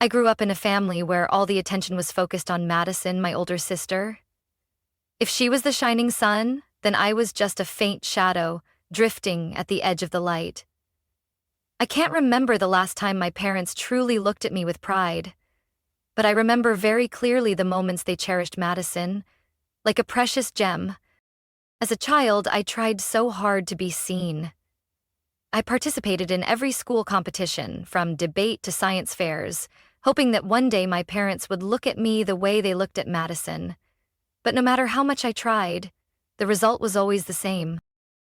I grew up in a family where all the attention was focused on Madison, my older sister. If she was the shining sun, then I was just a faint shadow, drifting at the edge of the light. I can't remember the last time my parents truly looked at me with pride, but I remember very clearly the moments they cherished Madison, like a precious gem. As a child, I tried so hard to be seen. I participated in every school competition, from debate to science fairs, hoping that one day my parents would look at me the way they looked at Madison. But no matter how much I tried, the result was always the same.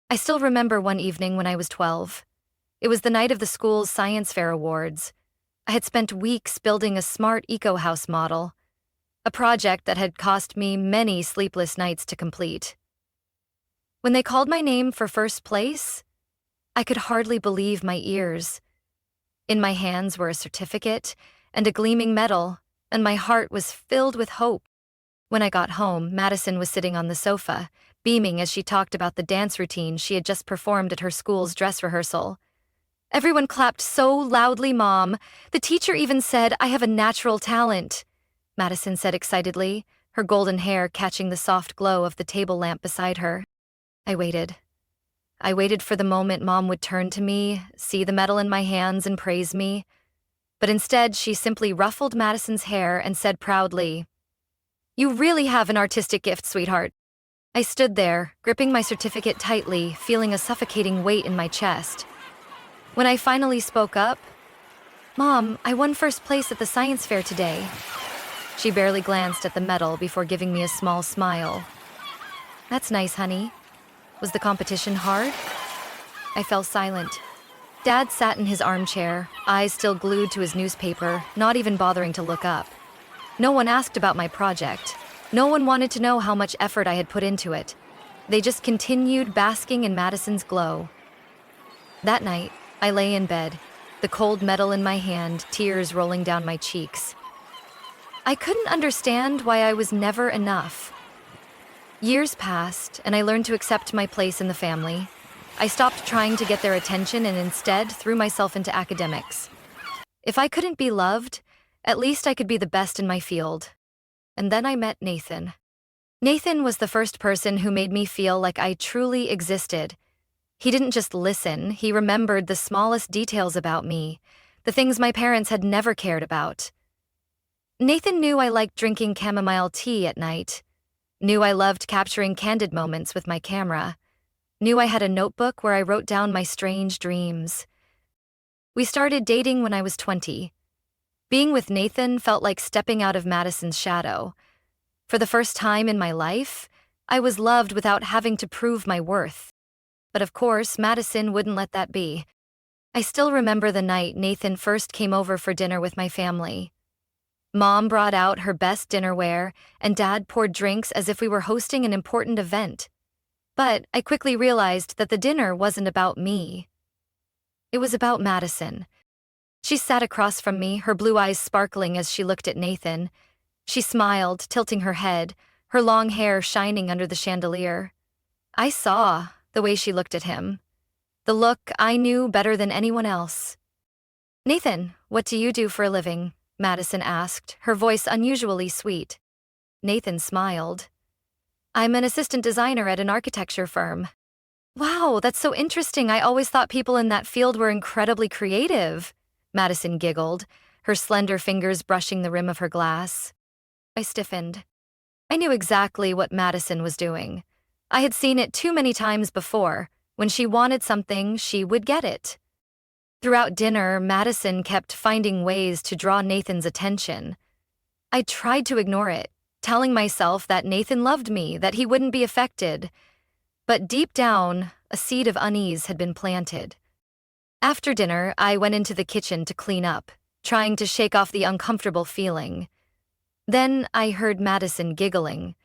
I still remember one evening when I was 12. It was the night of the school's science fair awards. I had spent weeks building a smart eco-house model, a project that had cost me many sleepless nights to complete. When they called my name for first place, I could hardly believe my ears. In my hands were a certificate and a gleaming medal, and my heart was filled with hope. When I got home, Madison was sitting on the sofa, beaming as she talked about the dance routine she had just performed at her school's dress rehearsal. Everyone clapped so loudly, Mom. The teacher even said I have a natural talent, Madison said excitedly, her golden hair catching the soft glow of the table lamp beside her. I waited. I waited for the moment Mom would turn to me, see the medal in my hands, and praise me. But instead, she simply ruffled Madison's hair and said proudly, "You really have an artistic gift, sweetheart." I stood there, gripping my certificate tightly, feeling a suffocating weight in my chest. When I finally spoke up, "Mom, I won first place at the science fair today." She barely glanced at the medal before giving me a small smile. "That's nice, honey. Was the competition hard?" I fell silent. Dad sat in his armchair, eyes still glued to his newspaper, not even bothering to look up. No one asked about my project. No one wanted to know how much effort I had put into it. They just continued basking in Madison's glow. That night, I lay in bed, the cold medal in my hand, tears rolling down my cheeks. I couldn't understand why I was never enough. Years passed, and I learned to accept my place in the family. I stopped trying to get their attention and instead threw myself into academics. If I couldn't be loved, at least I could be the best in my field. And then I met Nathan. Nathan was the first person who made me feel like I truly existed. He didn't just listen, he remembered the smallest details about me, the things my parents had never cared about. Nathan knew I liked drinking chamomile tea at night, knew I loved capturing candid moments with my camera, knew I had a notebook where I wrote down my strange dreams. We started dating when I was 20. Being with Nathan felt like stepping out of Madison's shadow. For the first time in my life, I was loved without having to prove my worth. But of course, Madison wouldn't let that be. I still remember the night Nathan first came over for dinner with my family. Mom brought out her best dinnerware, and Dad poured drinks as if we were hosting an important event. But I quickly realized that the dinner wasn't about me. It was about Madison. She sat across from me, her blue eyes sparkling as she looked at Nathan. She smiled, tilting her head, her long hair shining under the chandelier. I saw the way she looked at him. The look I knew better than anyone else. "Nathan, what do you do for a living?" Madison asked, her voice unusually sweet. Nathan smiled. "I'm an assistant designer at an architecture firm." "Wow, that's so interesting. I always thought people in that field were incredibly creative," Madison giggled, her slender fingers brushing the rim of her glass. I stiffened. I knew exactly what Madison was doing. I had seen it too many times before. When she wanted something, she would get it. Throughout dinner, Madison kept finding ways to draw Nathan's attention. I tried to ignore it, telling myself that Nathan loved me, that he wouldn't be affected. But deep down, a seed of unease had been planted. After dinner, I went into the kitchen to clean up, trying to shake off the uncomfortable feeling. Then I heard Madison giggling.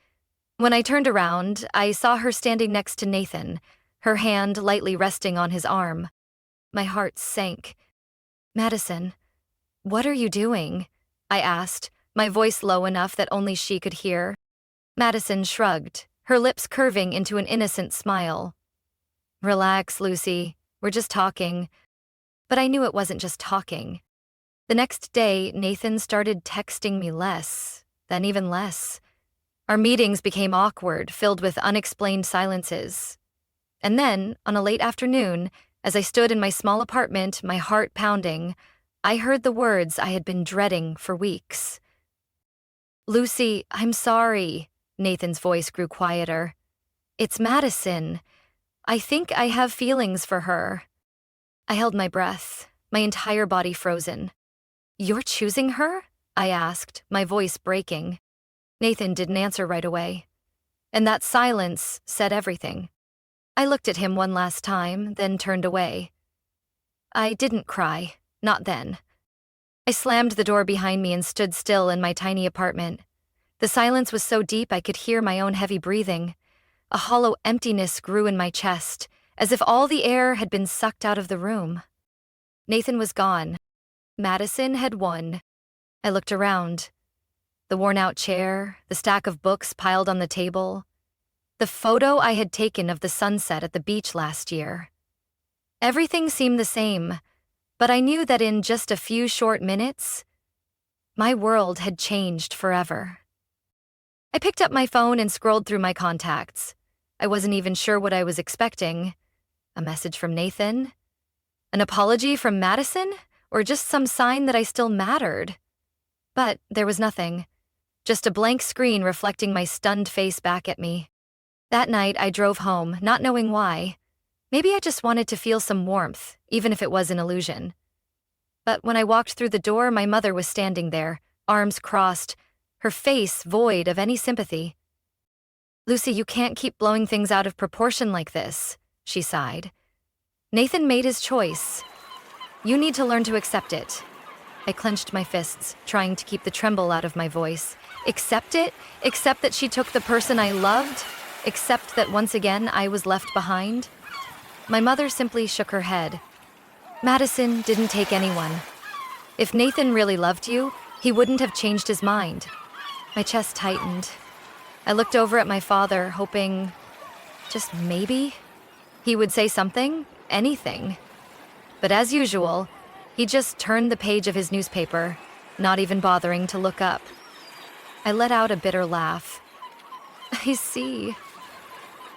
When I turned around, I saw her standing next to Nathan, her hand lightly resting on his arm. My heart sank. "Madison, what are you doing?" I asked, my voice low enough that only she could hear. Madison shrugged, her lips curving into an innocent smile. "Relax, Lucy. We're just talking." But I knew it wasn't just talking. The next day, Nathan started texting me less, then even less. Our meetings became awkward, filled with unexplained silences. And then, on a late afternoon, as I stood in my small apartment, my heart pounding, I heard the words I had been dreading for weeks. "Lucy, I'm sorry." Nathan's voice grew quieter. "It's Madison. I think I have feelings for her." I held my breath, my entire body frozen. "You're choosing her?" I asked, my voice breaking. Nathan didn't answer right away. And that silence said everything. I looked at him one last time, then turned away. I didn't cry, not then. I slammed the door behind me and stood still in my tiny apartment. The silence was so deep I could hear my own heavy breathing. A hollow emptiness grew in my chest, as if all the air had been sucked out of the room. Nathan was gone. Madison had won. I looked around. The worn-out chair, the stack of books piled on the table, the photo I had taken of the sunset at the beach last year. Everything seemed the same, but I knew that in just a few short minutes, my world had changed forever. I picked up my phone and scrolled through my contacts. I wasn't even sure what I was expecting. A message from Nathan? An apology from Madison? Or just some sign that I still mattered? But there was nothing. Just a blank screen reflecting my stunned face back at me. That night, I drove home, not knowing why. Maybe I just wanted to feel some warmth, even if it was an illusion. But when I walked through the door, my mother was standing there, arms crossed, her face void of any sympathy. "Lucy, you can't keep blowing things out of proportion like this," she sighed. "Nathan made his choice. You need to learn to accept it." I clenched my fists, trying to keep the tremble out of my voice. Accept it? Accept that she took the person I loved? Accept that once again I was left behind? My mother simply shook her head. "Madison didn't take anyone. If Nathan really loved you, he wouldn't have changed his mind." My chest tightened. I looked over at my father, hoping, just maybe, he would say something, anything. But as usual, he just turned the page of his newspaper, not even bothering to look up. I let out a bitter laugh. "I see.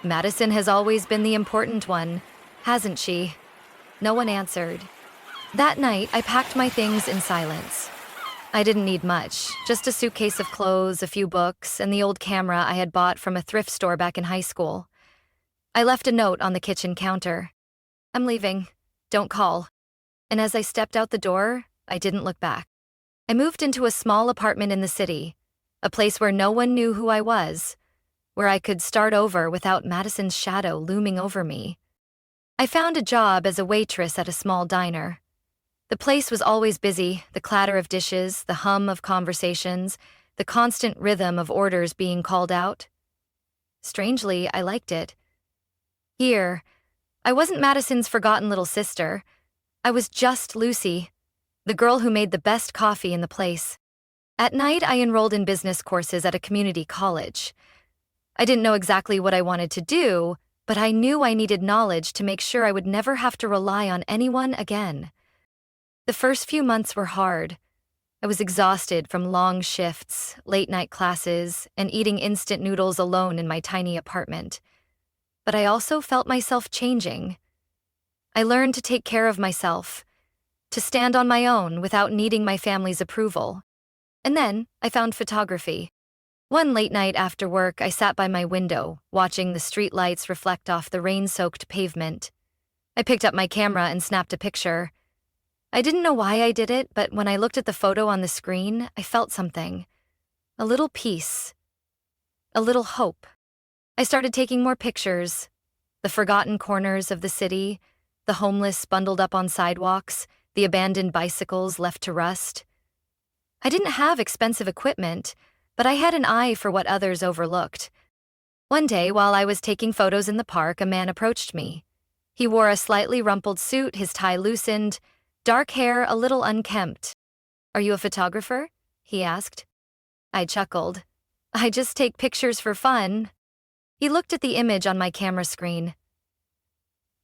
Madison has always been the important one, hasn't she?" No one answered. That night, I packed my things in silence. I didn't need much, just a suitcase of clothes, a few books, and the old camera I had bought from a thrift store back in high school. I left a note on the kitchen counter. "I'm leaving. Don't call." And as I stepped out the door, I didn't look back. I moved into a small apartment in the city, a place where no one knew who I was, where I could start over without Madison's shadow looming over me. I found a job as a waitress at a small diner. The place was always busy, the clatter of dishes, the hum of conversations, the constant rhythm of orders being called out. Strangely, I liked it. Here, I wasn't Madison's forgotten little sister. I was just Lucy, the girl who made the best coffee in the place. At night, I enrolled in business courses at a community college. I didn't know exactly what I wanted to do, but I knew I needed knowledge to make sure I would never have to rely on anyone again. The first few months were hard. I was exhausted from long shifts, late-night classes, and eating instant noodles alone in my tiny apartment. But I also felt myself changing. I learned to take care of myself, to stand on my own without needing my family's approval. And then I found photography. One late night after work, I sat by my window, watching the street lights reflect off the rain-soaked pavement. I picked up my camera and snapped a picture. I didn't know why I did it, but when I looked at the photo on the screen, I felt something. A little peace. A little hope. I started taking more pictures. The forgotten corners of the city, the homeless bundled up on sidewalks, the abandoned bicycles left to rust. I didn't have expensive equipment, but I had an eye for what others overlooked. One day, while I was taking photos in the park, a man approached me. He wore a slightly rumpled suit, his tie loosened, dark hair a little unkempt. "Are you a photographer?" he asked. I chuckled. "I just take pictures for fun." He looked at the image on my camera screen.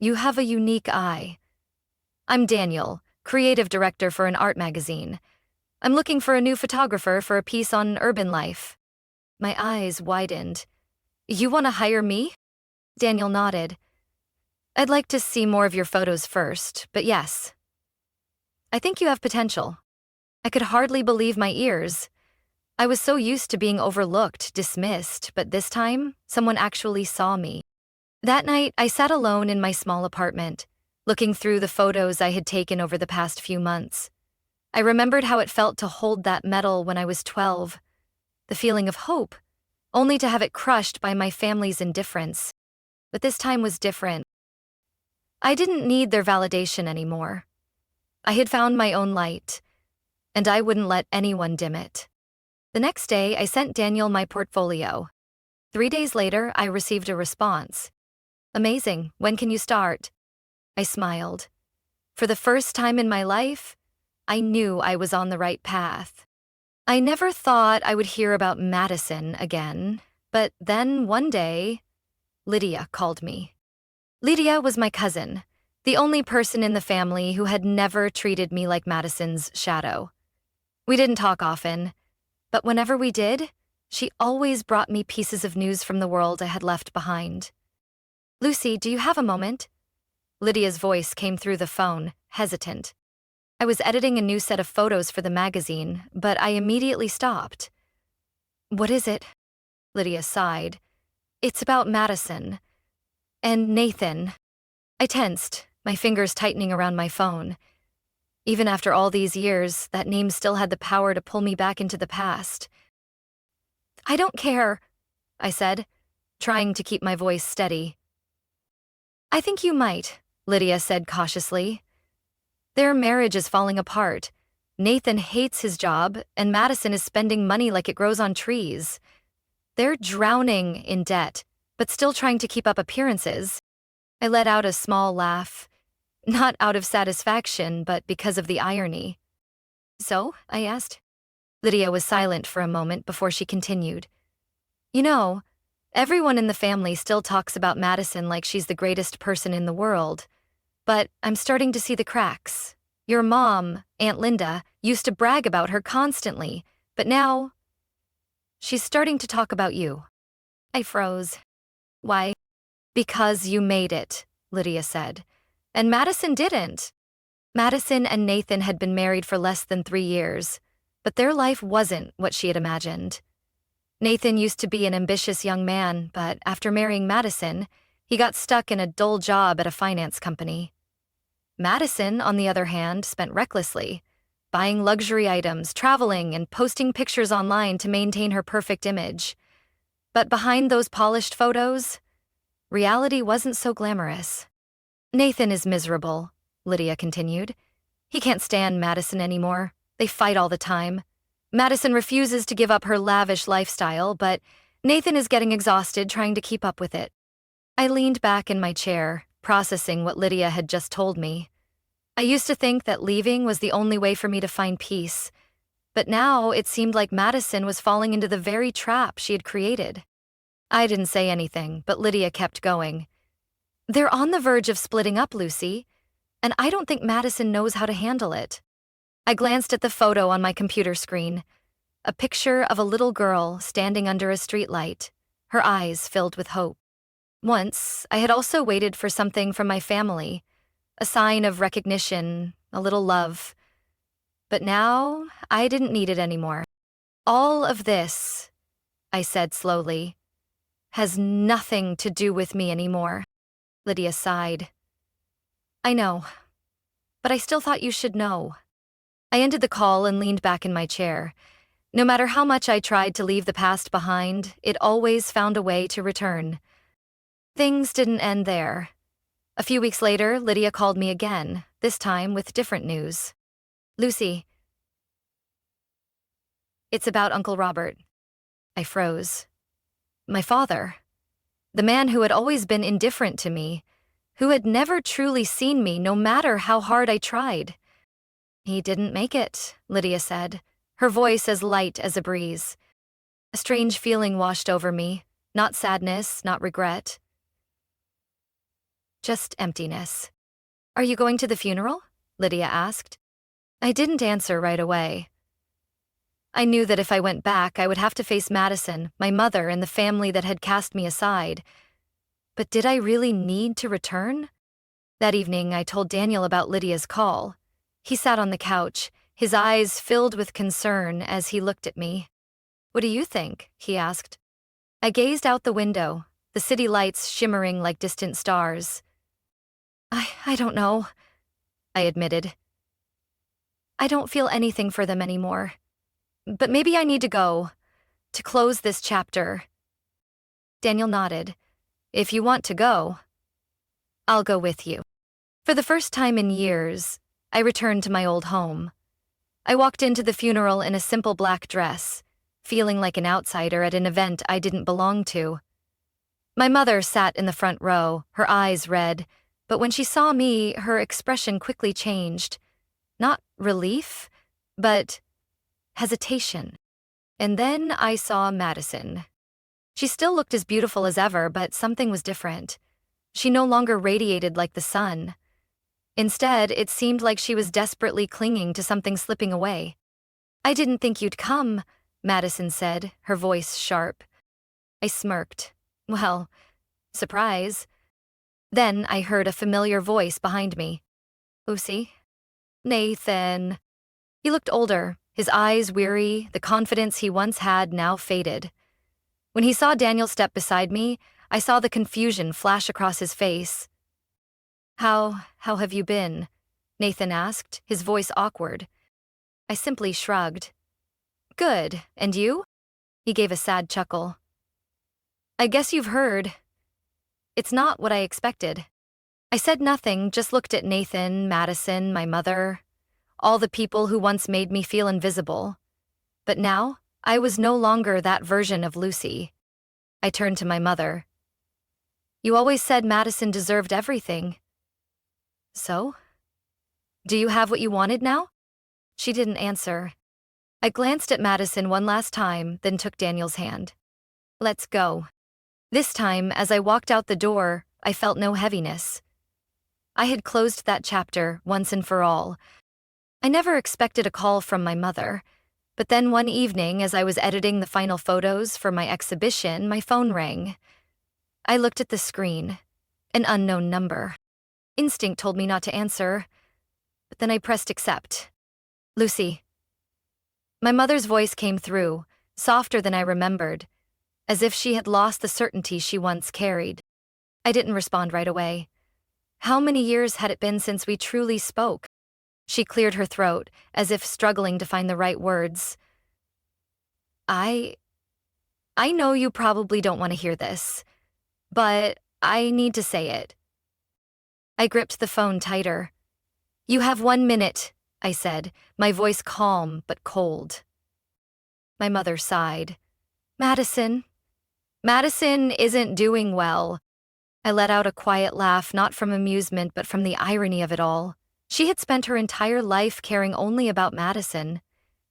"You have a unique eye." "I'm Daniel. creative director for an art magazine. I'm looking for a new photographer for a piece on urban life. My eyes widened. You want to hire me? Daniel nodded. I'd like to see more of your photos first, but yes. I think you have potential. I could hardly believe my ears. I was so used to being overlooked, dismissed, but this time, someone actually saw me. That night, I sat alone in my small apartment, looking through the photos I had taken over the past few months. I remembered how it felt to hold that medal when I was 12, the feeling of hope, only to have it crushed by my family's indifference. But this time was different. I didn't need their validation anymore. I had found my own light, and I wouldn't let anyone dim it. The next day, I sent Daniel my portfolio. 3 days later, I received a response. Amazing, when can you start? I smiled. For the first time in my life, I knew I was on the right path. I never thought I would hear about Madison again, but then one day, Lydia called me. Lydia was my cousin, the only person in the family who had never treated me like Madison's shadow. We didn't talk often, but whenever we did, she always brought me pieces of news from the world I had left behind. Lucy, do you have a moment? Lydia's voice came through the phone, hesitant. I was editing a new set of photos for the magazine, but I immediately stopped. What is it? Lydia sighed. It's about Madison. And Nathan. I tensed, my fingers tightening around my phone. Even after all these years, that name still had the power to pull me back into the past. I don't care, I said, trying to keep my voice steady. I think you might, Lydia said cautiously. Their marriage is falling apart. Nathan hates his job, and Madison is spending money like it grows on trees. They're drowning in debt, but still trying to keep up appearances. I let out a small laugh, not out of satisfaction, but because of the irony. So, I asked. Lydia was silent for a moment before she continued. You know, everyone in the family still talks about Madison like she's the greatest person in the world. But I'm starting to see the cracks. Your mom, Aunt Linda, used to brag about her constantly, but now she's starting to talk about you. I froze. Why? Because you made it, Lydia said. And Madison didn't. Madison and Nathan had been married for less than 3 years, but their life wasn't what she had imagined. Nathan used to be an ambitious young man, but after marrying Madison, he got stuck in a dull job at a finance company. Madison, on the other hand, spent recklessly, buying luxury items, traveling, and posting pictures online to maintain her perfect image. But behind those polished photos, reality wasn't so glamorous. Nathan is miserable, Lydia continued. He can't stand Madison anymore. They fight all the time. Madison refuses to give up her lavish lifestyle, but Nathan is getting exhausted trying to keep up with it. I leaned back in my chair, processing what Lydia had just told me. I used to think that leaving was the only way for me to find peace, but now it seemed like Madison was falling into the very trap she had created. I didn't say anything, but Lydia kept going. They're on the verge of splitting up, Lucy, and I don't think Madison knows how to handle it. I glanced at the photo on my computer screen, a picture of a little girl standing under a streetlight, her eyes filled with hope. Once, I had also waited for something from my family, a sign of recognition, a little love. But now, I didn't need it anymore. All of this, I said slowly, has nothing to do with me anymore. Lydia sighed. I know, but I still thought you should know. I ended the call and leaned back in my chair. No matter how much I tried to leave the past behind, it always found a way to return. Things didn't end there. A few weeks later, Lydia called me again, this time with different news. Lucy, it's about Uncle Robert. I froze. My father, the man who had always been indifferent to me, who had never truly seen me no matter how hard I tried. He didn't make it, Lydia said, her voice as light as a breeze. A strange feeling washed over me, not sadness, not regret. Just emptiness. Are you going to the funeral? Lydia asked. I didn't answer right away. I knew that if I went back, I would have to face Madison, my mother, and the family that had cast me aside. But did I really need to return? That evening, I told Daniel about Lydia's call. He sat on the couch, his eyes filled with concern as he looked at me. What do you think? He asked. I gazed out the window, the city lights shimmering like distant stars. I don't know, I admitted. I don't feel anything for them anymore. But maybe I need to go, to close this chapter. Daniel nodded. If you want to go, I'll go with you. For the first time in years, I returned to my old home. I walked into the funeral in a simple black dress, feeling like an outsider at an event I didn't belong to. My mother sat in the front row, her eyes red, but when she saw me, her expression quickly changed. Not relief, but hesitation. And then I saw Madison. She still looked as beautiful as ever, but something was different. She no longer radiated like the sun. Instead, it seemed like she was desperately clinging to something slipping away. I didn't think you'd come, Madison said, her voice sharp. I smirked. Well, surprise. Then I heard a familiar voice behind me. Lucy? Nathan. He looked older, his eyes weary, the confidence he once had now faded. When he saw Daniel step beside me, I saw the confusion flash across his face. How have you been? Nathan asked, his voice awkward. I simply shrugged. Good, and you? He gave a sad chuckle. I guess you've heard. It's not what I expected. I said nothing, just looked at Nathan, Madison, my mother, all the people who once made me feel invisible. But now, I was no longer that version of Lucy. I turned to my mother. You always said Madison deserved everything. So? Do you have what you wanted now? She didn't answer. I glanced at Madison one last time, then took Daniel's hand. Let's go. This time, as I walked out the door, I felt no heaviness. I had closed that chapter once and for all. I never expected a call from my mother, but then one evening, as I was editing the final photos for my exhibition, my phone rang. I looked at the screen. An unknown number. Instinct told me not to answer, but then I pressed accept. Lucy. My mother's voice came through, softer than I remembered, as if she had lost the certainty she once carried. I didn't respond right away. How many years had it been since we truly spoke? She cleared her throat, as if struggling to find the right words. I know you probably don't want to hear this, but I need to say it. I gripped the phone tighter. You have 1 minute, I said, my voice calm but cold. My mother sighed. Madison isn't doing well. I let out a quiet laugh, not from amusement but from the irony of it all. She had spent her entire life caring only about Madison,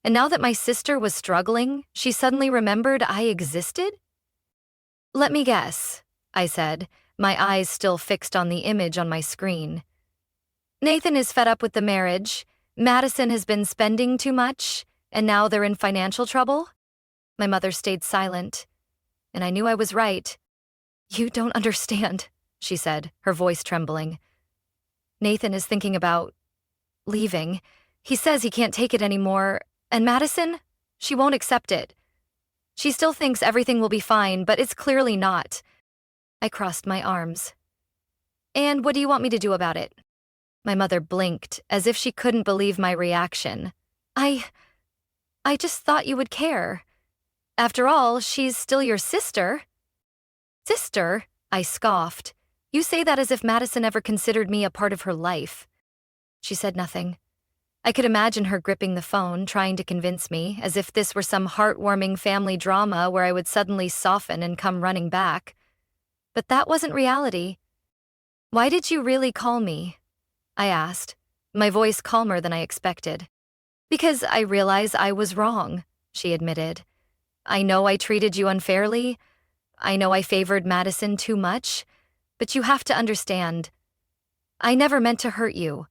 and now that my sister was struggling, she suddenly remembered I existed? Let me guess, I said, my eyes still fixed on the image on my screen. Nathan is fed up with the marriage, Madison has been spending too much, and now they're in financial trouble? My mother stayed silent, and I knew I was right. You don't understand, she said, her voice trembling. Nathan is thinking about leaving. He says he can't take it anymore, and Madison? She won't accept it. She still thinks everything will be fine, but it's clearly not. I crossed my arms. And what do you want me to do about it? My mother blinked, as if she couldn't believe my reaction. I just thought you would care. After all, she's still your sister. Sister? I scoffed. You say that as if Madison ever considered me a part of her life. She said nothing. I could imagine her gripping the phone, trying to convince me, as if this were some heartwarming family drama where I would suddenly soften and come running back. But that wasn't reality. Why did you really call me? I asked, my voice calmer than I expected. Because I realize I was wrong, she admitted. I know I treated you unfairly. I know I favored Madison too much. But you have to understand. I never meant to hurt you.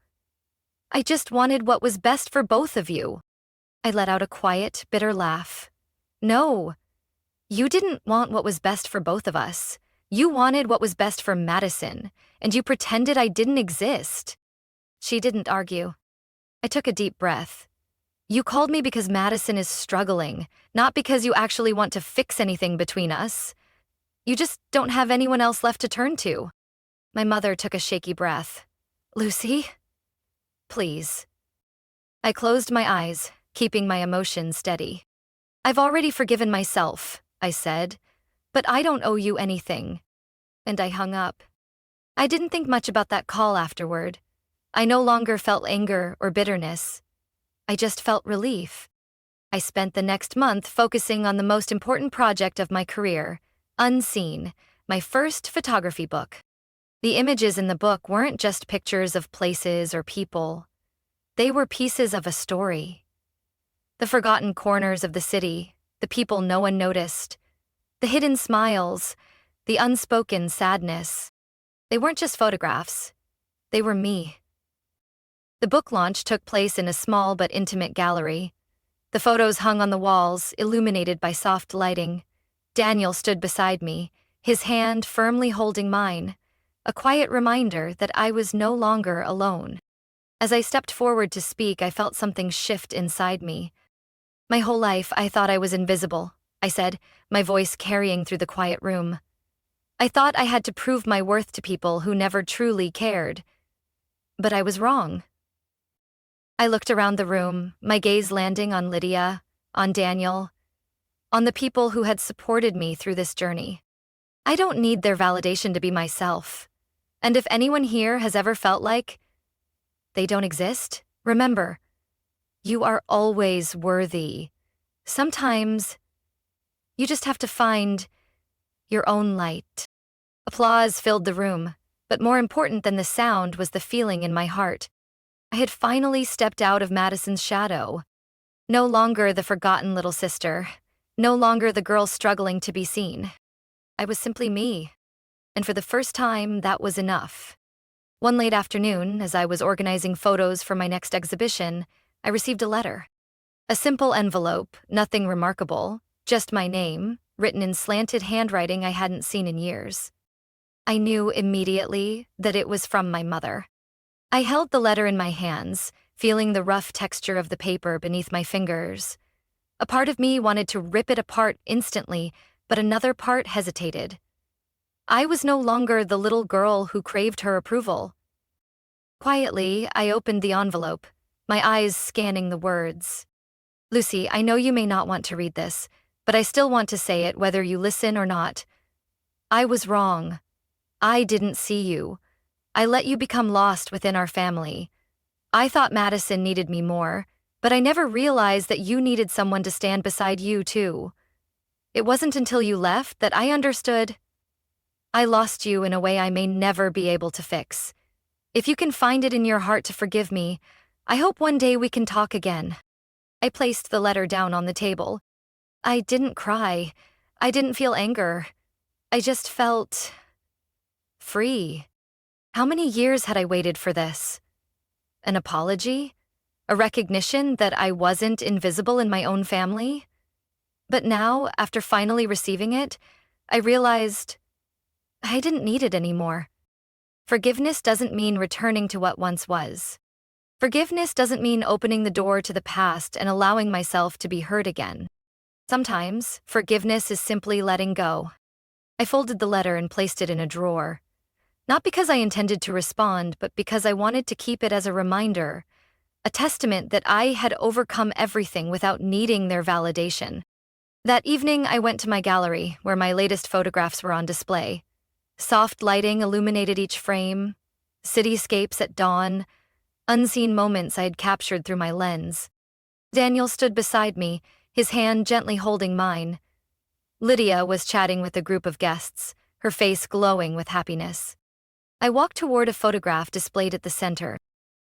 I just wanted what was best for both of you. I let out a quiet, bitter laugh. No, you didn't want what was best for both of us. You wanted what was best for Madison, and you pretended I didn't exist. She didn't argue. I took a deep breath. You called me because Madison is struggling, not because you actually want to fix anything between us. You just don't have anyone else left to turn to. My mother took a shaky breath. Lucy? Please. I closed my eyes, keeping my emotions steady. I've already forgiven myself, I said, but I don't owe you anything. And I hung up. I didn't think much about that call afterward. I no longer felt anger or bitterness. I just felt relief. I spent the next month focusing on the most important project of my career, Unseen, my first photography book. The images in the book weren't just pictures of places or people. They were pieces of a story. The forgotten corners of the city, the people no one noticed, the hidden smiles, the unspoken sadness. They weren't just photographs. They were me. The book launch took place in a small but intimate gallery. The photos hung on the walls, illuminated by soft lighting. Daniel stood beside me, his hand firmly holding mine, a quiet reminder that I was no longer alone. As I stepped forward to speak, I felt something shift inside me. My whole life, I thought I was invisible, I said, my voice carrying through the quiet room. I thought I had to prove my worth to people who never truly cared. But I was wrong. I looked around the room, my gaze landing on Lydia, on Daniel, on the people who had supported me through this journey. I don't need their validation to be myself. And if anyone here has ever felt like they don't exist, remember, you are always worthy. Sometimes you just have to find your own light. Applause filled the room, but more important than the sound was the feeling in my heart. I had finally stepped out of Madison's shadow. No longer the forgotten little sister, no longer the girl struggling to be seen. I was simply me, and for the first time, that was enough. One late afternoon, as I was organizing photos for my next exhibition, I received a letter. A simple envelope, nothing remarkable, just my name, written in slanted handwriting I hadn't seen in years. I knew immediately that it was from my mother. I held the letter in my hands, feeling the rough texture of the paper beneath my fingers. A part of me wanted to rip it apart instantly, but another part hesitated. I was no longer the little girl who craved her approval. Quietly, I opened the envelope, my eyes scanning the words. Lucy, I know you may not want to read this, but I still want to say it whether you listen or not. I was wrong. I didn't see you. I let you become lost within our family. I thought Madison needed me more, but I never realized that you needed someone to stand beside you, too. It wasn't until you left that I understood. I lost you in a way I may never be able to fix. If you can find it in your heart to forgive me, I hope one day we can talk again. I placed the letter down on the table. I didn't cry. I didn't feel anger. I just felt free. How many years had I waited for this? An apology? A recognition that I wasn't invisible in my own family? But now, after finally receiving it, I realized I didn't need it anymore. Forgiveness doesn't mean returning to what once was. Forgiveness doesn't mean opening the door to the past and allowing myself to be hurt again. Sometimes, forgiveness is simply letting go. I folded the letter and placed it in a drawer. Not because I intended to respond, but because I wanted to keep it as a reminder, a testament that I had overcome everything without needing their validation. That evening, I went to my gallery, where my latest photographs were on display. Soft lighting illuminated each frame, cityscapes at dawn, unseen moments I had captured through my lens. Daniel stood beside me, his hand gently holding mine. Lydia was chatting with a group of guests, her face glowing with happiness. I walked toward a photograph displayed at the center.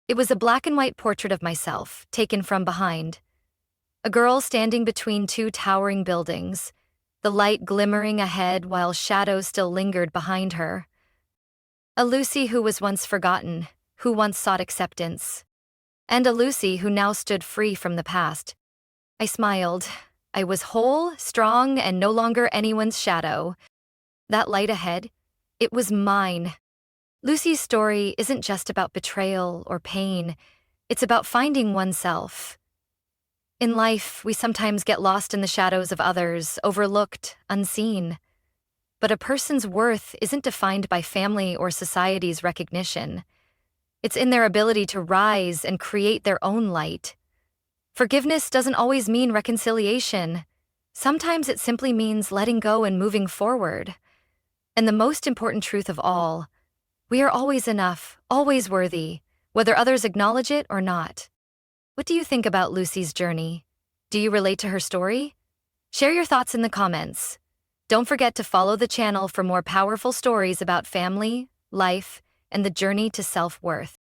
It was a black and white portrait of myself, taken from behind. A girl standing between two towering buildings, the light glimmering ahead while shadows still lingered behind her. A Lucy who was once forgotten, who once sought acceptance. and a Lucy who now stood free from the past. I smiled. I was whole, strong, and no longer anyone's shadow. That light ahead, it was mine. Lucy's story isn't just about betrayal or pain, it's about finding oneself. In life, we sometimes get lost in the shadows of others, overlooked, unseen. But a person's worth isn't defined by family or society's recognition. It's in their ability to rise and create their own light. Forgiveness doesn't always mean reconciliation. Sometimes it simply means letting go and moving forward. And the most important truth of all, we are always enough, always worthy, whether others acknowledge it or not. What do you think about Lucy's journey? Do you relate to her story? Share your thoughts in the comments. Don't forget to follow the channel for more powerful stories about family, life, and the journey to self-worth.